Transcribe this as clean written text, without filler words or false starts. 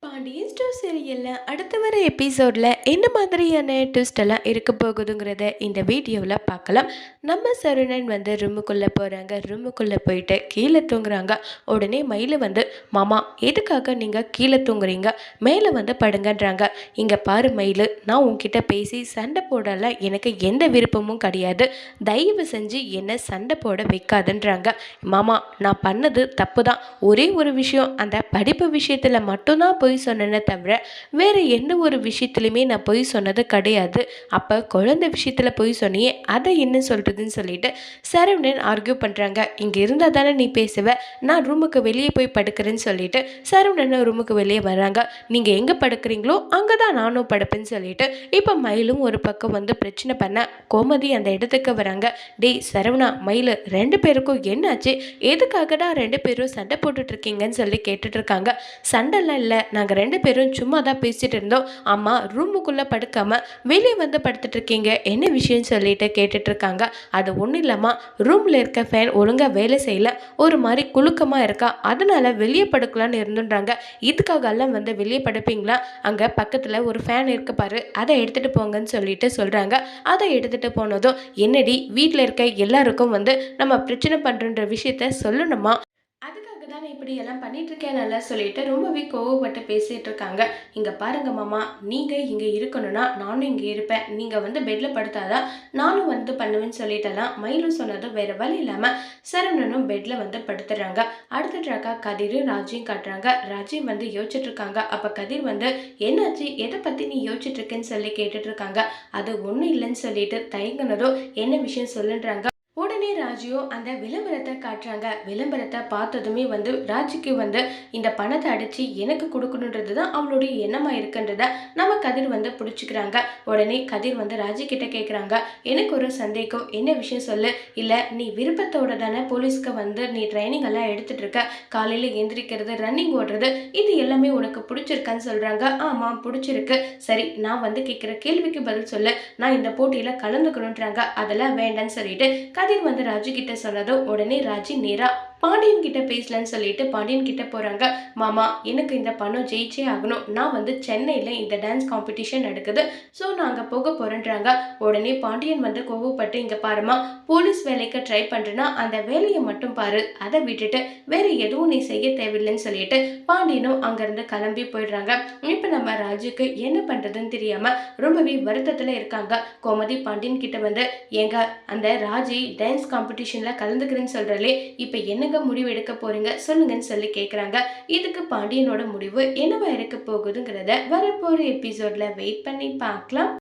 Pandian store சீரியலில் அடுத்து வர எபிசோடில் என்ன மாதிரியான ட்விஸ்ட் எல்லாம் இருக்க போகுதுங்கிறத இந்த வீடியோவில் பார்க்கலாம். நம்ம சரவணன் வந்து ரூமுக்குள்ளே போகிறாங்க. ரூமுக்குள்ளே போயிட்டு கீழே தூங்குறாங்க. உடனே மயில வந்து, மாமா எதுக்காக நீங்கள் கீழே தூங்குறீங்க, மேலே வந்து படுங்கன்றாங்க. இங்கே பாரு மயில், நான் உன்கிட்ட பேசி சண்டை போடல, எனக்கு எந்த விருப்பமும் கிடையாது, தயவு செஞ்சு என்னை சண்டை போட வைக்காதுன்றாங்க. மாமா நான் பண்ணது தப்பு தான், ஒரே ஒரு விஷயம், அந்த படிப்பு விஷயத்தில் மட்டும்தான் பொய் சொன்னேனே தவிர வேறு எந்த ஒரு விஷயத்துலையுமே நான் பொய் சொன்னது கிடையாது. அப்போ குழந்தை விஷயத்தில் பொய் சொன்னியே, அதை என்ன சொல்கிறதுன்னு சொல்லிட்டு சரவணன் ஆர்கியூ பண்ணுறாங்க. இங்கே இருந்தால் தானே நீ பேசுவ, நான் ரூமுக்கு வெளியே போய் படுக்கிறேன்னு சொல்லிட்டு சரவணன் ரூமுக்கு வெளியே வராங்க. நீங்கள் எங்கே படுக்கிறீங்களோ அங்கே தான் நானும் படுப்பேன்னு சொல்லிட்டு இப்போ மயிலும் ஒரு பக்கம் வந்து பிரச்சனை பண்ண கோமதி அந்த இடத்துக்கு வராங்க. டேய் சரவணா, மயில் ரெண்டு பேருக்கும் என்னாச்சு, எதுக்காகடா ரெண்டு பேரும் சண்டை போட்டுட்டு இருக்கீங்கன்னு சொல்லி கேட்டுட்டு இருக்காங்க. சண்டைலாம் இல்லை, நாங்கள் ரெண்டு பேரும் சும்மா தான் பேசிட்டு இருந்தோம். அம்மா ரூமுக்குள்ளே படுக்காம வெளியே வந்து படுத்துட்டு இருக்கீங்க, என்ன விஷயம்னு சொல்லிட்டு கேட்டுட்டு இருக்காங்க. அது ஒன்றும் இல்லாமல் ரூமில் இருக்க ஃபேன் ஒழுங்காக வேலை செய்யல, ஒரு மாதிரி குலுக்கமாக இருக்கா, அதனால வெளியே படுக்கலான்னு இருந்துன்றாங்க. இதுக்காக எல்லாம் வந்து வெளியே படுப்பீங்களா, அங்கே பக்கத்தில் ஒரு ஃபேன் இருக்கு பாரு, அதை எடுத்துகிட்டு போங்கன்னு சொல்லிட்டு சொல்கிறாங்க. அதை எடுத்துகிட்டு போனதும், என்னடி வீட்டில் இருக்க எல்லாருக்கும் வந்து நம்ம பிரச்சனை பண்ணுறன்ற விஷயத்த சொல்லணுமா, அதுக்காக தான் இப்படி எல்லாம் பண்ணிட்டு இருக்கேன்னு சொல்லிட்டு ரொம்பவே கோவப்பட்டு பேசிட்டு இருக்காங்க. இங்க பாருங்க மாமா, நீங்க இங்க இருக்கணும்னா நானும் இங்க இருப்பேன், நீங்க வந்து பெட்ல படுத்தாதான் நானும் வந்து பண்ணுவேன்னு சொல்லிட்டலாம். மயிலும் சொன்னதும் வேற வழி இல்லாம சரவணனும் பெட்ல வந்து படுத்துறாங்க. அடுத்த ட்ராக்கா கதிரும் ராஜையும் காட்டுறாங்க. ராஜையும் வந்து யோசிச்சுட்டு இருக்காங்க. அப்ப கதிர் வந்து, என்னாச்சு, எதை பத்தி நீ யோசிச்சுட்டு இருக்கேன்னு சொல்லி கேட்டுட்டு இருக்காங்க. அது ஒண்ணும் இல்லைன்னு சொல்லிட்டு தயங்கினதும், என்ன விஷயம் சொல்லுன்றாங்க. உடனே ராஜியும் அந்த விளம்பரத்தை காட்டுறாங்க. விளம்பரத்தை பார்த்ததுமே வந்து ராஜிக்கு வந்து இந்த பணத்தை அடிச்சு எனக்கு கொடுக்கணுன்றது தான் அவளுடைய எண்ணமா இருக்குன்றத நம்ம கதிர் வந்து பிடிச்சிக்கிறாங்க. உடனே கதிர் வந்து ராஜி கிட்ட கேட்குறாங்க, எனக்கு ஒரு சந்தேகம், என்ன விஷயம் சொல்லு. இல்லை நீ விருப்பத்தோட தானே போலீஸ்க்கு வந்து நீ ட்ரைனிங் எல்லாம் எடுத்துட்டு இருக்க, காலையில் எந்திரிக்கிறது, ரன்னிங் ஓடுறது, இது எல்லாமே உனக்கு பிடிச்சிருக்கான்னு சொல்றாங்க. ஆமாம் பிடிச்சிருக்கு. சரி நான் வந்து கேட்குற கேள்விக்கு பதில் சொல்லு, நான் இந்த போட்டியில் கலந்துக்கணுன்றாங்க. அதெல்லாம் வேண்டான்னு சொல்லிட்டு கதிர் வந்து ராஜு கிட்ட சொன்னதும் உடனே ராஜி நேரா பாண்டியன் கிட்ட பேசலன்னு சொல்லிட்டு பாண்டியன் கிட்ட போறாங்க. மாமா எனக்கு இந்த பணம் ஜெயிச்சே ஆகணும், நான் வந்து சென்னையில இந்த டான்ஸ் காம்படிஷன் நடக்குது, ஸோ நாங்கள் போக போறேன்றாங்க. உடனே பாண்டியன் வந்து கோவப்பட்டு, இங்க பாருமா, போலீஸ் வேலைக்கு ட்ரை பண்றேன்னா அந்த வேலையை மட்டும் பாரு, அதை விட்டுட்டு வேற எதுவும் நீ செய்ய தேவையில்லைன்னு சொல்லிட்டு பாண்டியனும் அங்கிருந்து கிளம்பி போயிடுறாங்க. இப்ப நம்ம ராஜுக்கு என்ன பண்றதுன்னு தெரியாம ரொம்பவே வருத்தத்துல இருக்காங்க. கோமதி பாண்டியன் கிட்ட வந்து, ஏங்க அந்த ராஜி டான்ஸ் காம்படிஷன்ல கலந்துக்கிறேன்னு சொல்றாலே, இப்ப என்னங்க முடிவு எடுக்க போறீங்க சொல்லுங்கன்னு சொல்லி கேக்குறாங்க. இதுக்கு பாண்டியனோட முடிவு என்னவா இருக்க போகுதுங்கிறத வரப்போற எபிசோட்ல வெயிட் பண்ணி பார்க்கலாம்.